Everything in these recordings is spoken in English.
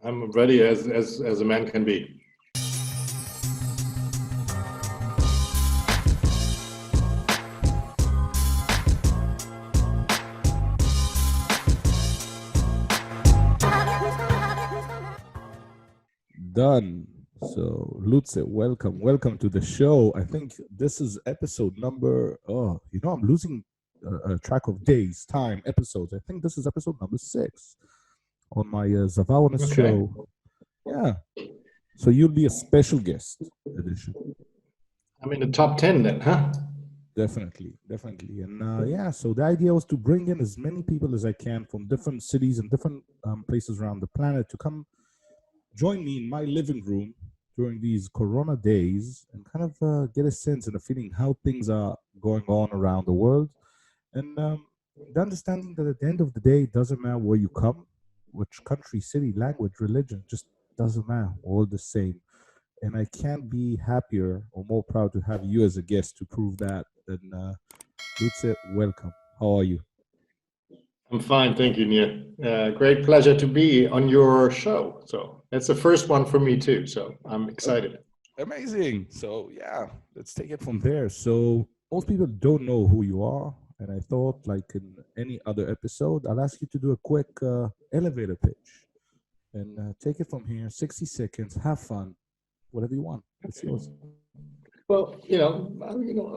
I'm ready as a man can be. Done. So, Lutze, welcome to the show. I think this is episode number. Oh, I'm losing track of days, time, episodes. I think this is episode number 6 on my Zavaonis show. Yeah. So you'll be a special guest edition. I'm in the top 10 then, huh? Definitely. And so the idea was to bring in as many people as I can from different cities and different places around the planet to come join me in my living room during these Corona days and kind of get a sense and a feeling how things are going on around the world. And the understanding that at the end of the day, it doesn't matter where you come, which country, city, language, religion, just doesn't matter, all the same. And I can't be happier or more proud to have you as a guest to prove that. And Lutze, welcome. How are you? I'm fine, thank you, Nir. Great pleasure to be on your show. So that's the first one for me too. So I'm excited. Amazing. So yeah, let's take it from there. So most people don't know who you are. And I thought, like in any other episode, I'll ask you to do a quick elevator pitch and take it from here. 60 seconds. Have fun. Whatever you want. It's yours. Well,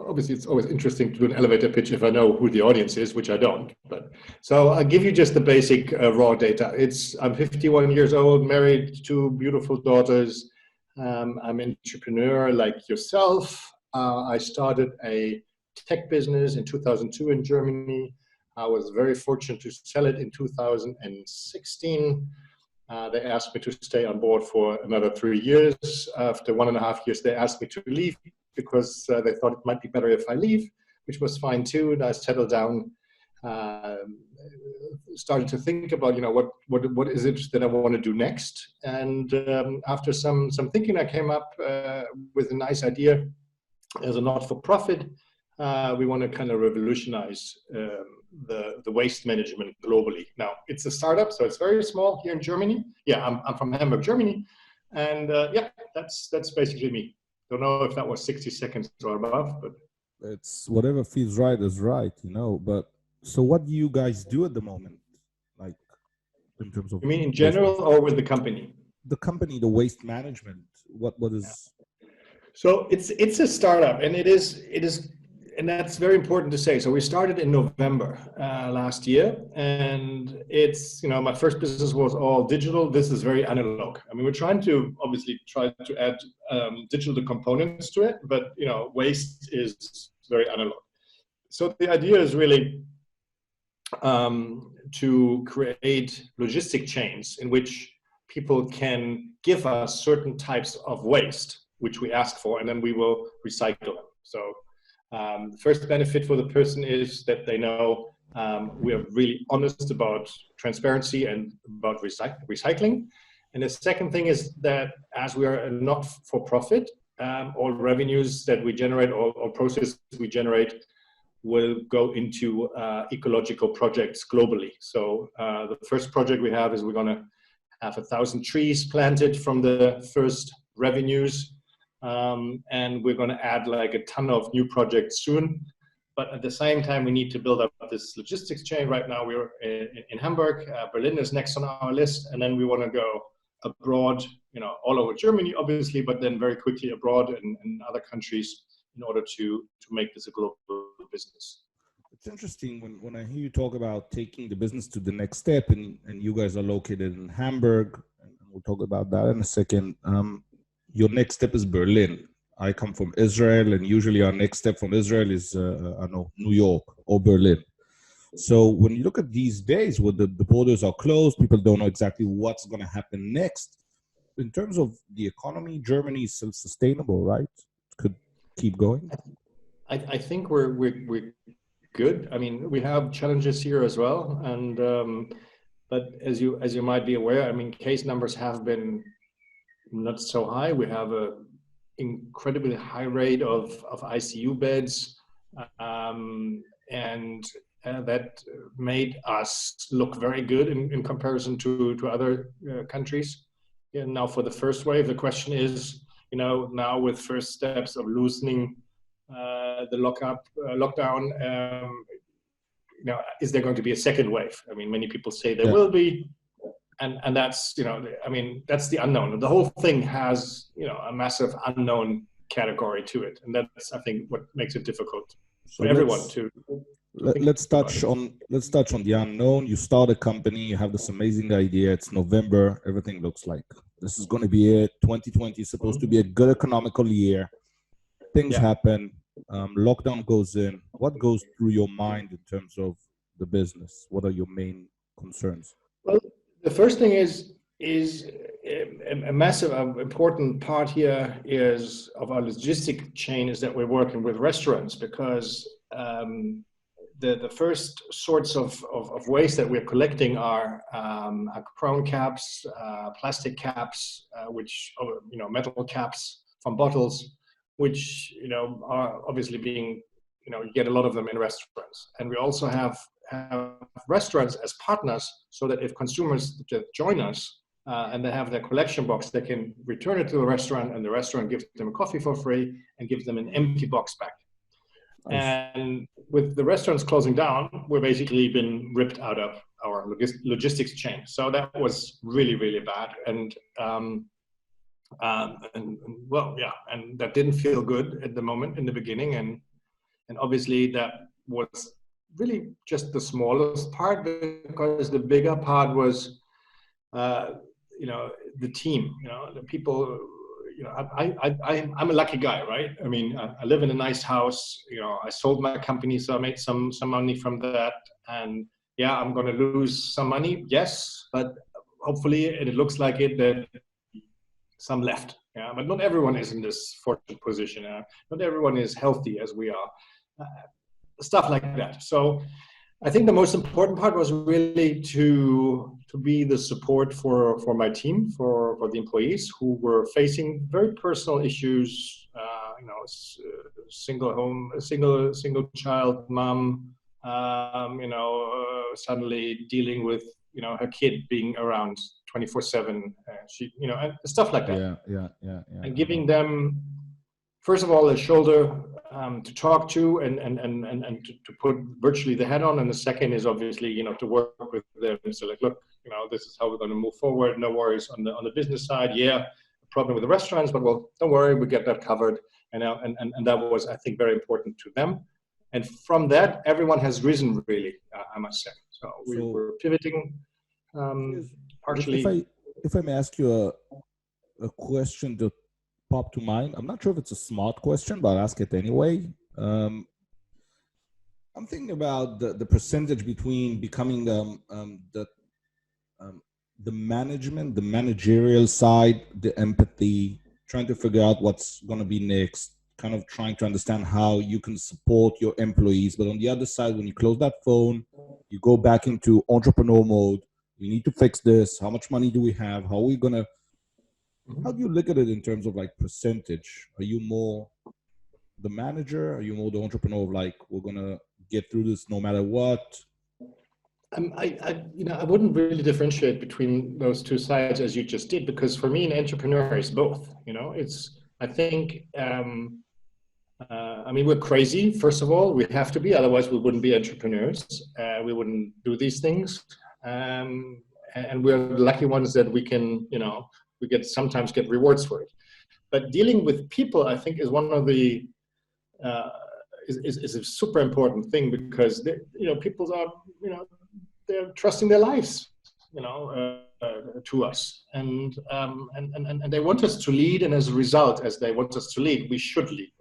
obviously it's always interesting to do an elevator pitch if I know who the audience is, which I don't. But so I'll give you just the basic raw data. I'm 51 years old, married, 2 beautiful daughters. I'm an entrepreneur like yourself. I started a tech business in 2002 in Germany. I was very fortunate to sell it in 2016. They asked me to stay on board for another 3 years. After 1.5 years, they asked me to leave because they thought it might be better if I leave, which was fine too. And I settled down, started to think about, what is it that I want to do next. And after some thinking, I came up with a nice idea. As a not-for-profit, we want to kind of revolutionize the waste management globally. Now, it's a startup, so it's very small here in Germany. Yeah, I'm from Hamburg, Germany. And that's basically me. Don't know if that was 60 seconds or above, but it's whatever feels right is right, But so what do you guys do at the moment? Like in terms of... You mean in general or with the company? The company, the waste management. What is... So it's a startup, and it is, and that's very important to say. So we started in November last year, and it's, my first business was all digital. This is very analog. I mean, we're trying to add digital components to it, but waste is very analog. So the idea is really to create logistic chains in which people can give us certain types of waste, which we ask for, and then we will recycle them. So the first benefit for the person is that they know we are really honest about transparency and about recycling. And the second thing is that as we are a not-for-profit, all revenues that we generate, all processes we generate will go into ecological projects globally. So the first project we have is we're going to have 1,000 trees planted from the first revenues. And we're going to add like a ton of new projects soon. But at the same time, we need to build up this logistics chain. Right now, we're in Hamburg. Berlin is next on our list. And then we want to go abroad, all over Germany, obviously, but then very quickly abroad in other countries in order to make this a global business. It's interesting when I hear you talk about taking the business to the next step, and you guys are located in Hamburg, and we'll talk about that in a second. Your next step is Berlin. I come from Israel, and usually our next step from Israel is, New York or Berlin. So when you look at these days where the borders are closed, people don't know exactly what's going to happen next. In terms of the economy, Germany is self-sustainable, right? Could keep going. I think we're good. I mean, we have challenges here as well, and but as you might be aware, I mean, case numbers have been not so high. We have a incredibly high rate of ICU beds, and that made us look very good in comparison to other countries. now for the first wave, the question is, now with first steps of loosening the lockdown, is there going to be a second wave? I mean, many people say there will be, and that's, that's the unknown. The whole thing has, a massive unknown category to it, and that's, I think, what makes it difficult for everyone to. Let's touch on the unknown. You start a company, you have this amazing idea. It's November. Everything looks like this is going to be it. 2020 is supposed to be a good economical year. Things happen. Lockdown goes in. What goes through your mind in terms of the business? What are your main concerns? Well, the first thing is a massive important part here is of our logistic chain is that we're working with restaurants, because the first sorts of waste that we're collecting are crown caps, plastic caps, which metal caps from bottles, which are obviously being you get a lot of them in restaurants, and we also have restaurants as partners, so that if consumers join us and they have their collection box, they can return it to the restaurant, and the restaurant gives them a coffee for free and gives them an empty box back. And with the restaurants closing down, we've basically been ripped out of our logistics chain. So that was really, really bad. And that didn't feel good at the moment in the beginning. And obviously that was really just the smallest part, because the bigger part was, the team, the people. I'm a lucky guy, right? I mean, I live in a nice house. I sold my company, so I made some money from that. And I'm going to lose some money, yes, but hopefully, and it looks like it, that some left. But not everyone is in this fortunate position. Not everyone is healthy as we are. Stuff like that. So I think the most important part was really to be the support for my team, for the employees who were facing very personal issues, single child mom, suddenly dealing with, her kid being around 24/7, and stuff like that. Yeah. And giving them, first of all, a shoulder to talk to and to put virtually the head on. And the second is obviously, to work with them. So like, look, this is how we're going to move forward. No worries on the business side. A problem with the restaurants, but well, don't worry, we get that covered. And that was, I think, very important to them. And from that, everyone has risen, really, I must say. So we were pivoting partially. If I may ask you a question that popped to mind. I'm not sure if it's a smart question, but I'll ask it anyway. I'm thinking about the percentage between becoming the management, the managerial side, the empathy, trying to figure out what's going to be next, kind of trying to understand how you can support your employees. But on the other side, when you close that phone, you go back into entrepreneur mode. We need to fix this. How much money do we have? How are we going to... How do you look at it in terms of like percentage? Are you more the manager? Are you more the entrepreneur of like, we're going to get through this no matter what? I wouldn't really differentiate between those two sides as you just did, because for me, an entrepreneur is both. I think, we're crazy. First of all, we have to be, otherwise we wouldn't be entrepreneurs. We wouldn't do these things. And we're the lucky ones that we can, we sometimes get rewards for it. But dealing with people, I think, is one of the is a super important thing, because people are they're trusting their lives to us, and they want us to lead, and as a result, as they want us to lead, we should lead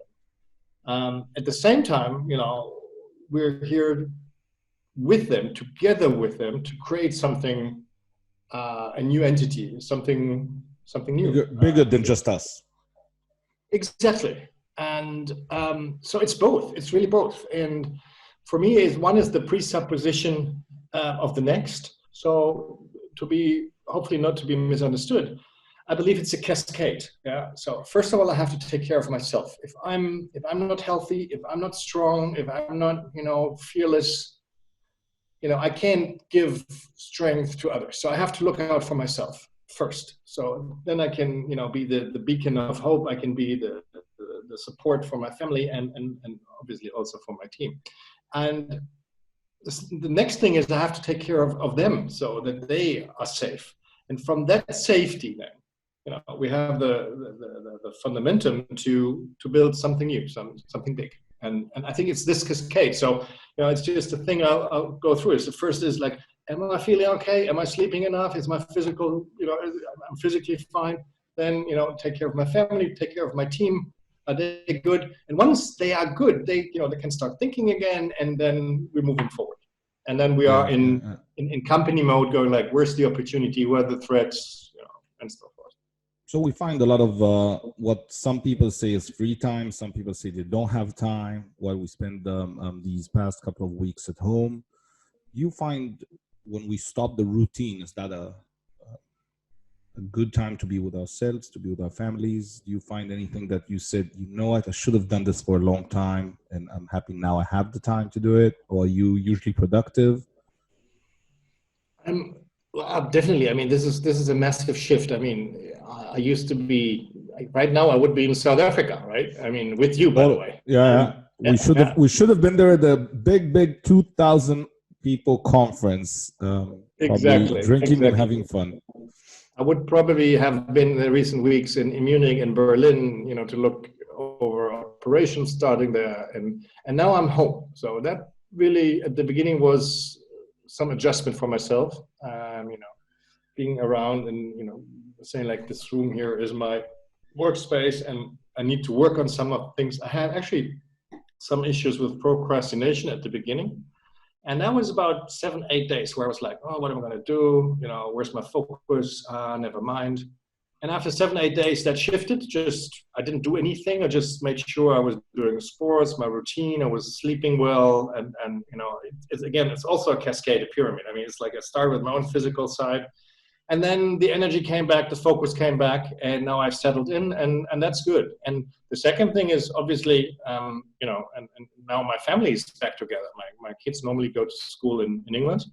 them. At the same time, we're here with them, together with them, to create something, a new entity, something new, bigger than just us. Exactly. And so it's both. It's really both. And for me, one is the presupposition of the next. So hopefully not to be misunderstood, I believe it's a cascade. Yeah. So first of all, I have to take care of myself. If I'm not healthy, if I'm not strong, if I'm not fearless, I can't give strength to others. So I have to look out for myself. first. So then I can, be the beacon of hope. I can be the support for my family and obviously also for my team. And the next thing is I have to take care of them so that they are safe. And from that safety, then, we have the fundamentum to build something new, something big. And I think it's this cascade. So, it's just a thing I'll go through. The first is like, am I feeling okay? Am I sleeping enough? Is my physical, I'm physically fine? Then, take care of my family, take care of my team. Are they good? And once they are good, they can start thinking again, and then we're moving forward. And then we are in company mode, going like, where's the opportunity? Where are the threats? And so forth. So we find a lot of what some people say is free time. Some people say they don't have time while we spend these past couple of weeks at home. You find when we stop the routine, is that a good time to be with ourselves, to be with our families? Do you find anything that you said, what, I should have done this for a long time and I'm happy now I have the time to do it? Or are you usually productive? Well, definitely. I mean, this is a massive shift. I mean, I used to be, right now I would be in South Africa, right? I mean, with you, by the way. Yeah. We should have been there at the big 2,000 people conference. Exactly. Drinking and having fun. I would probably have been in the recent weeks in Munich and Berlin, to look over operations starting there. And now I'm home. So that really at the beginning was some adjustment for myself, being around and, saying like this room here is my workspace and I need to work on some of things. I had actually some issues with procrastination at the beginning. And that was about 7-8 days where I was like, oh, what am I going to do? Where's my focus? Never mind. And after 7-8 days, that shifted. I didn't do anything. I just made sure I was doing sports, my routine. I was sleeping well. And it's also a cascade, a pyramid. I mean, it's like I started with my own physical side. And then the energy came back, the focus came back, and now I've settled in, and that's good. And the second thing is obviously, and now my family is back together. My kids normally go to school in England,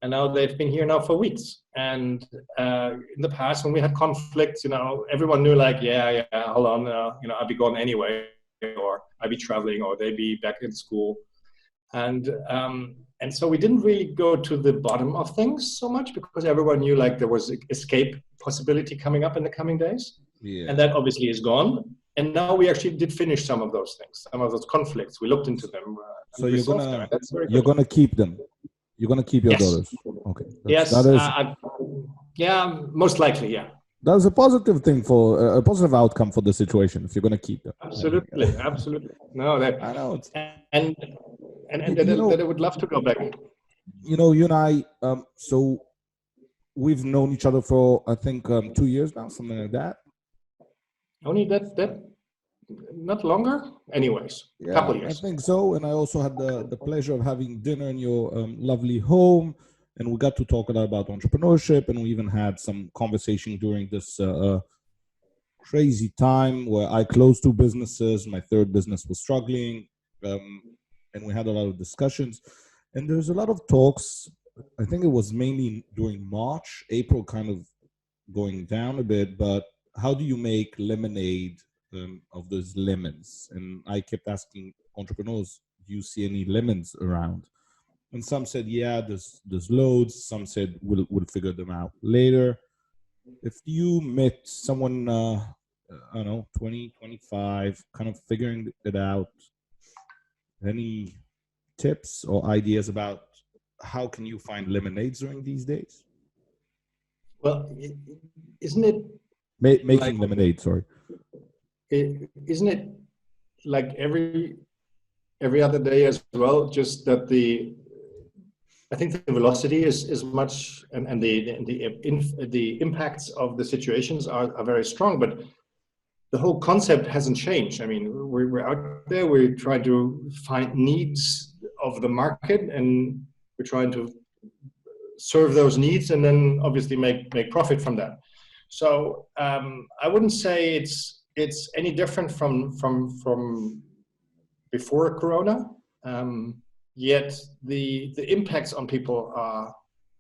and now they've been here now for weeks. And in the past, when we had conflicts, everyone knew like, yeah, hold on, I'll be gone anyway, or I'll be traveling, or they'd be back in school. And so we didn't really go to the bottom of things so much because everyone knew like there was escape possibility coming up in the coming days. Yeah. And that obviously is gone. And now we actually did finish some of those things, some of those conflicts. We looked into them. So you're gonna keep them. You're gonna keep your daughters. Okay. Yeah, most likely. Yeah. That's a positive thing for a positive outcome for the situation if you're going to keep them. Absolutely, absolutely. No, I know. And that I would love to go back. You and I. So we've known each other for I think 2 years now, something like that. Only that not longer. Anyways, a couple of years. I think so. And I also had the pleasure of having dinner in your lovely home. And we got to talk a lot about entrepreneurship, and we even had some conversation during this crazy time where I closed 2 businesses. My third business was struggling, and we had a lot of discussions. And there's a lot of talks. I think it was mainly during March, April kind of going down a bit, but how do you make lemonade of those lemons? And I kept asking entrepreneurs, do you see any lemons around? And some said, yeah, there's loads. Some said, we'll figure them out later. If you met someone, I don't know, 20, 25, kind of figuring it out, any tips or ideas about how can you find lemonades during these days? Well, isn't it... Making lemonade, sorry. Isn't it like every other day as well, just that I think the velocity is much, and the impacts of the situations are very strong, but the whole concept hasn't changed. I mean, we're out there, we're trying to find needs of the market, and we're trying to serve those needs, and then obviously make profit from that. So I wouldn't say it's any different from before Corona. Yet the impacts on people are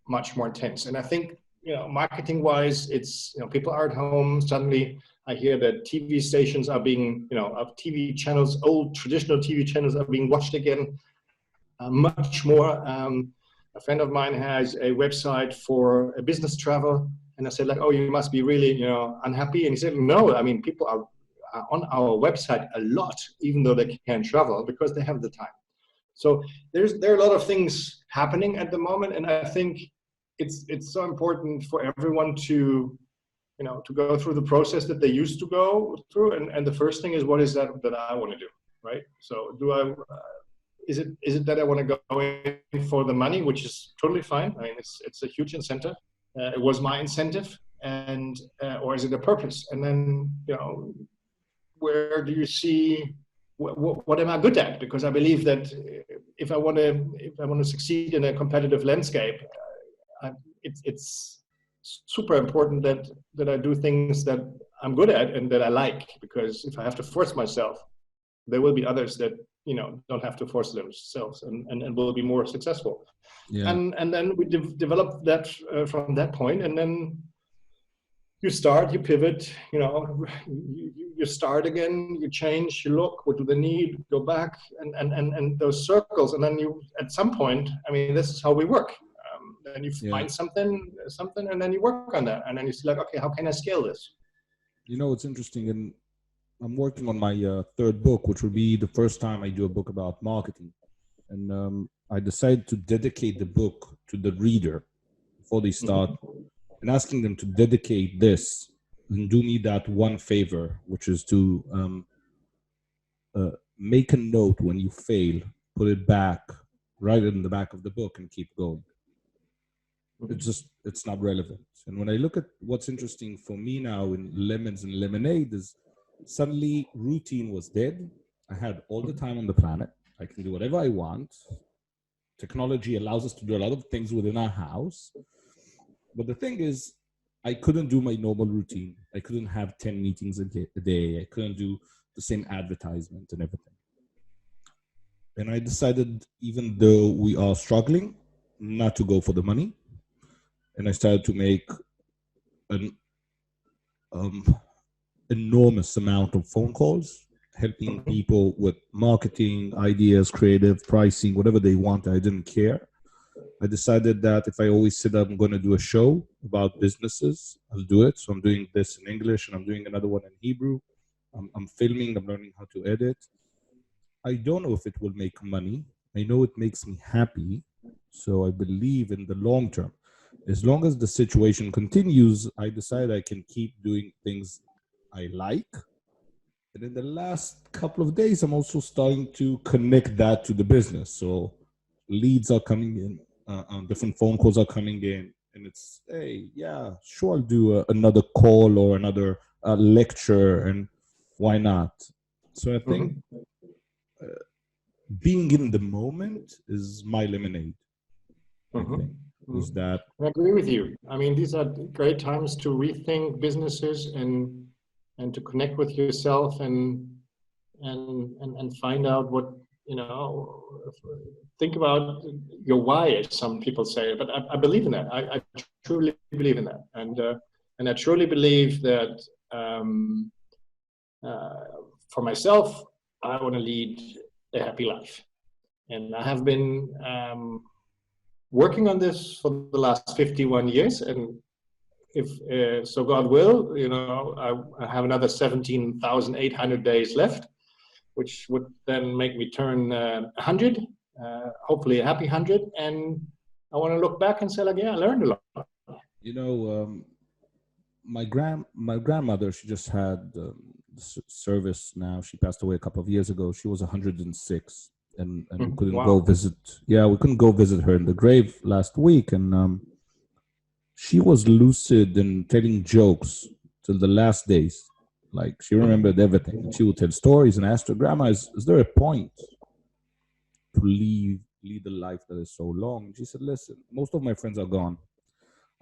much more intense. And I think marketing wise, it's, people are at home. Suddenly I hear that TV stations are being, TV channels, old traditional TV channels are being watched again, much more. A friend of mine has a website for a business travel. And I said, like, oh, you must be really, unhappy. And he said, no, I mean, people are on our website a lot, even though they can't travel, because they have the time. So there are a lot of things happening at the moment. And I think it's so important for everyone to, to go through the process that they used to go through. And the first thing is, what is that I want to do, right? So is it that I want to go in for the money, which is totally fine. I mean, it's a huge incentive. It was my incentive, and or is it a purpose? And then, where do you see what am I good at? Because I believe that if I want to succeed in a competitive landscape, it's super important that I do things that I'm good at and that I like. Because if I have to force myself, there will be others that don't have to force themselves and will be more successful. Yeah. And then we develop that from that point, and then you start, you pivot, you start again, you change, you look, what do they need, go back, and those circles, and then you, at some point, I mean, this is how we work. Then you find something, and then you work on that, and then you see, like, okay, how can I scale this? It's interesting, and I'm working on my third book, which will be the first time I do a book about marketing. And I decided to dedicate the book to the reader before they start, and asking them to dedicate this and do me that one favor, which is to make a note when you fail, put it back, write it in the back of the book, and keep going. It's not relevant. And when I look at what's interesting for me now in Lemons and Lemonade is suddenly routine was dead. I had all the time on the planet. I can do whatever I want. Technology allows us to do a lot of things within our house. But the thing is, I couldn't do my normal routine. I couldn't have 10 meetings a day. I couldn't do the same advertisement and everything. And I decided, even though we are struggling, not to go for the money. And I started to make an enormous amount of phone calls, helping people with marketing, ideas, creative, pricing, whatever they want. I didn't care. I decided that if I always said I'm going to do a show about businesses, I'll do it. So I'm doing this in English, and I'm doing another one in Hebrew. I'm filming, I'm learning how to edit. I don't know if it will make money. I know it makes me happy. So I believe in the long term. As long as the situation continues, I decide I can keep doing things I like. And in the last couple of days, I'm also starting to connect that to the business. So leads are coming in, different phone calls are coming in, and it's, hey, yeah, sure, I'll do another call or another lecture, and why not? So I think being in the moment is my lemonade. I think is that. I agree with you. I mean, these are great times to rethink businesses and to connect with yourself and find out what, think about your why, as some people say. But I believe in that. I truly believe in that, and I truly believe that for myself, I want to lead a happy life, and I have been working on this for the last 51 years, and if so God will, I have another 17,800 days left, which would then make me turn 100, hopefully a happy 100, and I want to look back and say, like, yeah, I learned a lot. My grandmother, she just had service now. She passed away a couple of years ago. She was 106. And we couldn't go visit. Yeah, we couldn't go visit her in the grave last week. And she was lucid and telling jokes till the last days. Like, she remembered everything. And she would tell stories, and I asked her, Grandma, is there a point to lead a life that is so long? And she said, listen, most of my friends are gone.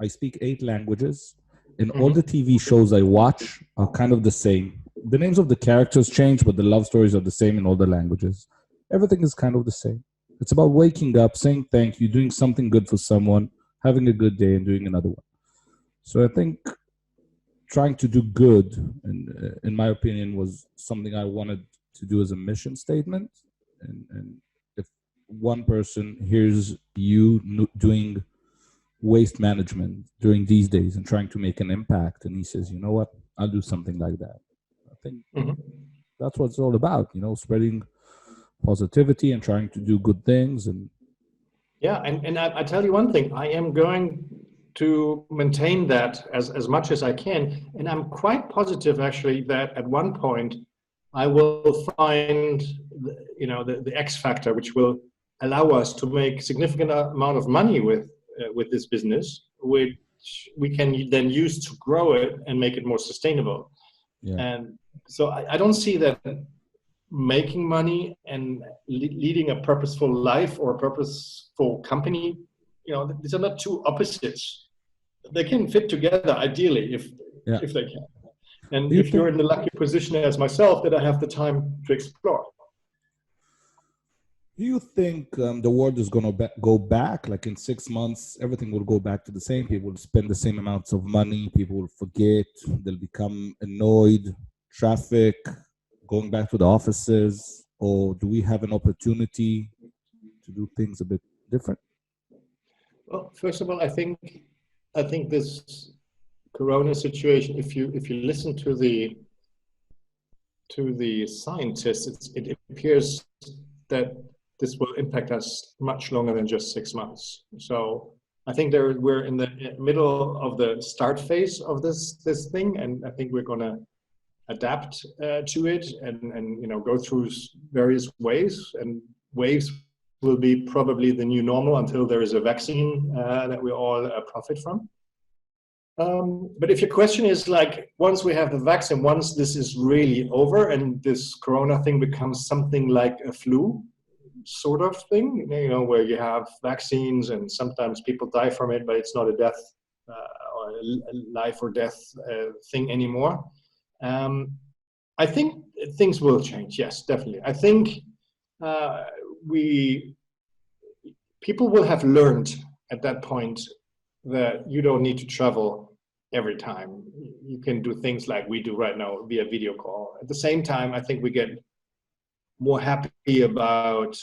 I speak 8 languages, and all the TV shows I watch are kind of the same. The names of the characters change, but the love stories are the same in all the languages. Everything is kind of the same. It's about waking up, saying thank you, doing something good for someone, having a good day, and doing another one. So I think trying to do good, in my opinion, was something I wanted to do as a mission statement. And if one person hears you doing waste management during these days and trying to make an impact, and he says, you know what, I'll do something like that. I think that's what it's all about, spreading positivity and trying to do good things. And yeah, and I tell you one thing, I am going to maintain that as much as I can. And I'm quite positive actually that at one point I will find the X factor, which will allow us to make significant amount of money with this business, which we can then use to grow it and make it more sustainable. yeah, And so I don't see that making money and leading a purposeful life or a purposeful company, these are not two opposites. They can fit together ideally if they can. And if you're in the lucky position as myself that I have the time to explore. Do you think the world is going to go back, like in 6 months, everything will go back to the same? People will spend the same amounts of money. People will forget. They'll become annoyed. Traffic, going back to the offices, or do we have an opportunity to do things a bit different? Well, first of all, I think this Corona situation, if you listen to the scientists, it appears that this will impact us much longer than just 6 months. So I think we're in the middle of the start phase of this thing, and I think we're going to adapt to it and go through various ways, and waves will be probably the new normal until there is a vaccine that we all profit from. But if your question is like, once we have the vaccine, once this is really over and this Corona thing becomes something like a flu sort of thing, where you have vaccines and sometimes people die from it, but it's not a death or a life or death thing anymore. I think things will change. Yes, definitely. I think people will have learned at that point that you don't need to travel every time. You can do things like we do right now via video call. At the same time, I think we get more happy about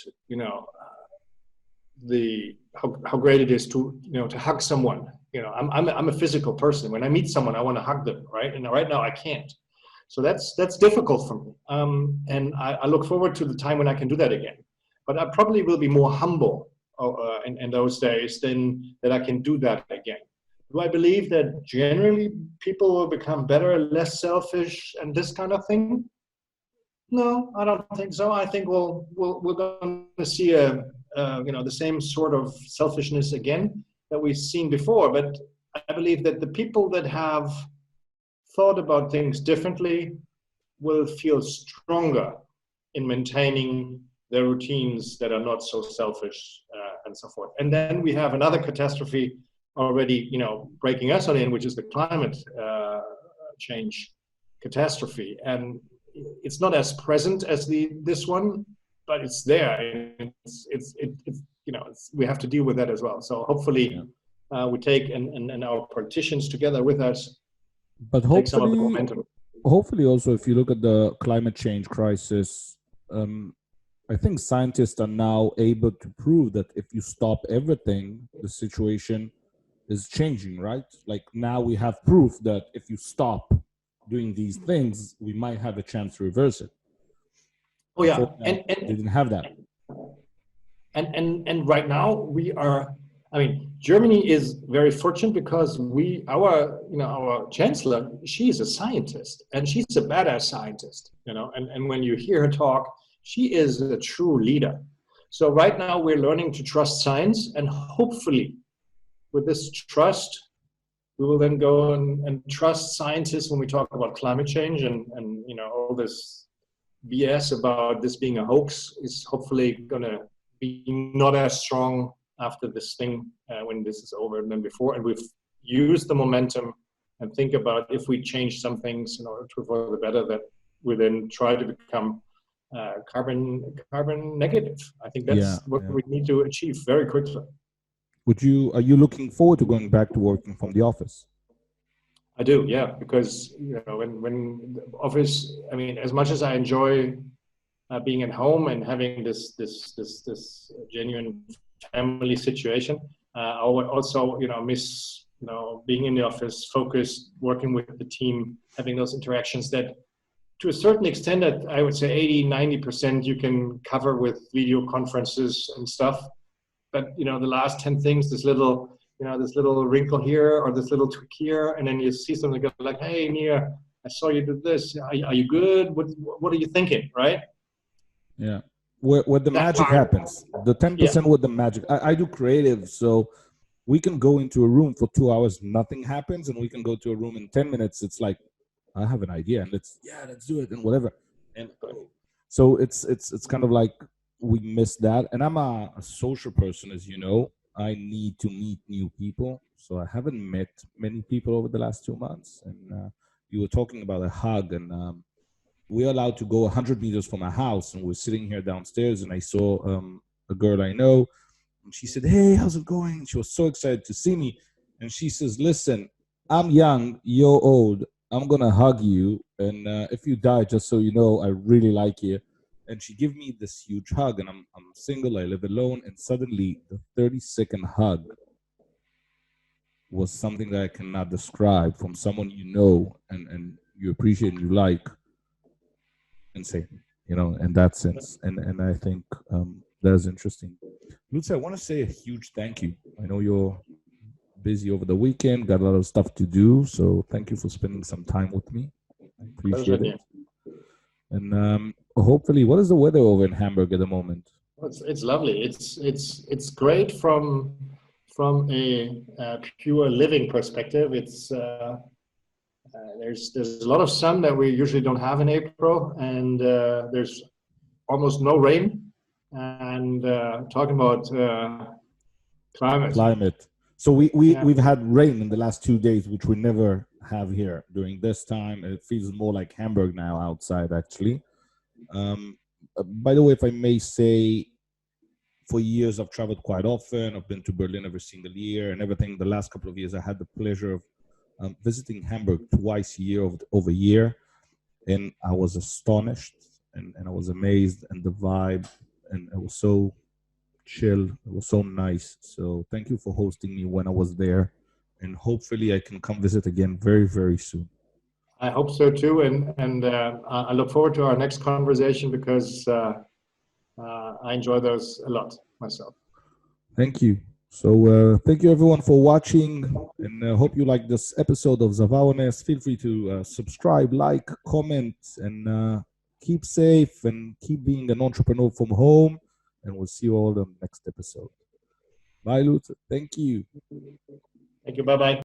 how great it is to hug someone. I'm a physical person. When I meet someone, I want to hug them, right? And right now I can't. So that's difficult for me. And I look forward to the time when I can do that again. But I probably will be more humble in those days than that I can do that again. Do I believe that generally people will become better, less selfish, and this kind of thing? No, I don't think so. I think we're going to see the same sort of selfishness again that we've seen before. But I believe that the people that have thought about things differently will feel stronger in maintaining their routines that are not so selfish and so forth. And then we have another catastrophe already, breaking us on in, which is the climate change catastrophe. And it's not as present as this one, but it's there. We have to deal with that as well. So hopefully we take and our politicians together with us. But hopefully also, if you look at the climate change crisis, I think scientists are now able to prove that if you stop everything, the situation is changing, right? Like now we have proof that if you stop doing these things, we might have a chance to reverse it. Oh yeah, and they didn't have that. And right now we are. I mean, Germany is very fortunate because our chancellor, she is a scientist and she's a badass scientist, and when you hear her talk, she is a true leader. So right now we're learning to trust science, and hopefully with this trust, we will then go and trust scientists when we talk about climate change and all this BS about this being a hoax is hopefully going to be not as strong after this thing when this is over than before. And we've used the momentum and think about if we change some things in order to for the better, that we then try to become carbon negative. I think that's what we need to achieve very quickly. Are you looking forward to going back to working from the office? I do, yeah, because when the office, I mean, as much as I enjoy being at home and having this genuine family situation, I would also miss being in the office, focused, working with the team, having those interactions that, to a certain extent, that I would say 80-90% you can cover with video conferences and stuff. But the last 10 things, this little wrinkle here or this little tweak here, and then you see something like, hey, Nia, I saw you did this. Are you good? What are you thinking, right? Yeah, where the magic happens. The 10% with the magic. I do creative, so we can go into a room for 2 hours, nothing happens, and we can go to a room in 10 minutes. It's like, I have an idea, and let's do it, and whatever. And so it's kind of like we miss that. And I'm a social person, as you know. I need to meet new people, so I haven't met many people over the last 2 months. And you were talking about a hug, and we're allowed to go 100 meters from our house, and we're sitting here downstairs, and I saw a girl I know, and she said, hey, how's it going? And she was so excited to see me, and she says, listen, I'm young, you're old, I'm gonna hug you, and if you die, just so you know, I really like you. And she gave me this huge hug, and I'm single, I live alone, and suddenly the 30-second hug was something that I cannot describe from someone you know and you appreciate and you like. Insane, in that sense. And I think that's interesting. Lutze, I want to say a huge thank you. I know you're busy over the weekend, got a lot of stuff to do, so thank you for spending some time with me. I appreciate it. And hopefully, what is the weather over in Hamburg at the moment? It's lovely. It's great from a pure living perspective. It's there's a lot of sun that we usually don't have in April, and there's almost no rain. And talking about climate. So we've had rain in the last 2 days, which we never have here during this time. It feels more like Hamburg now outside, actually. By the way, if I may say, for years I've traveled quite often. I've been to Berlin every single year and everything. The last couple of years I had the pleasure of visiting Hamburg twice a year over year, and I was astonished and I was amazed, and the vibe, and it was so chill, it was so nice. So thank you for hosting me when I was there, and hopefully I can come visit again very, very soon. I hope so too, and I look forward to our next conversation, because I enjoy those a lot myself. Thank you. So thank you everyone for watching, and hope you like this episode of Zavaones. Feel free to subscribe, like, comment, and keep safe and keep being an entrepreneur from home. And we'll see you all in the next episode. Bye, Lutze. Thank you. Thank you. Bye-bye.